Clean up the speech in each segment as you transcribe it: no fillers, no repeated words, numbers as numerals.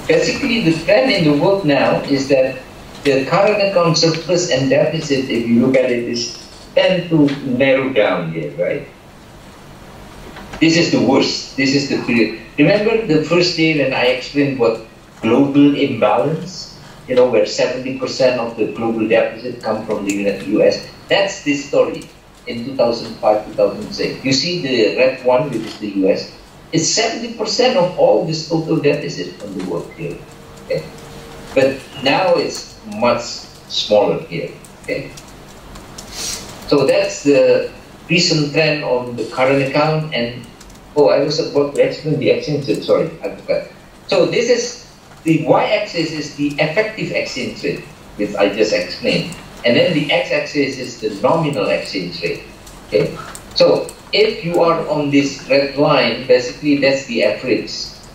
Basically, the trend in the world now is that the current account surplus and deficit, if you look at it, is tend to narrow down here, right? This is the worst. This is the period. Remember the first day when I explained what global imbalance, you know, where 70% of the global deficit come from the US. That's this story in 2005, 2006. You see the red one, which is the US. It's 70% of all this total deficit from the world here. Okay? But now it's much smaller here. Okay? So that's the recent trend on the current account. And oh, I was about to explain the exchange rate. Sorry, I forgot. So this is the y-axis is the effective exchange rate, which I just explained, and then the x-axis is the nominal exchange rate. Okay, so if you are on this red line, basically that's the average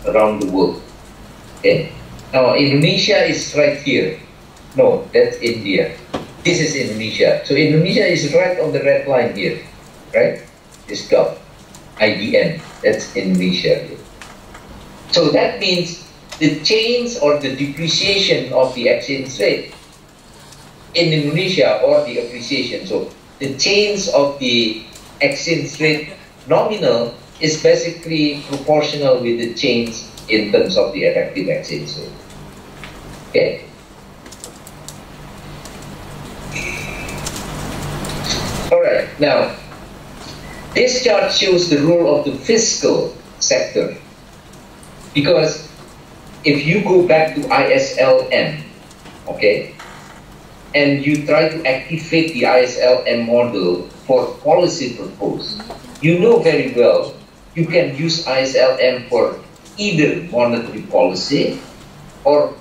around the world. Okay, now Indonesia is right here. No, that's India. This is Indonesia. So Indonesia is right on the red line here, right? This dot, IDN. That's Indonesia. So that means the change or the depreciation of the exchange rate in Indonesia, or the appreciation. So the change of the exchange rate nominal is basically proportional with the change in terms of the effective exchange rate. Okay. All right. Now, this chart shows the role of the fiscal sector, because if you go back to ISLM, okay, and you try to activate the ISLM model for policy purpose, you know very well you can use ISLM for either monetary policy or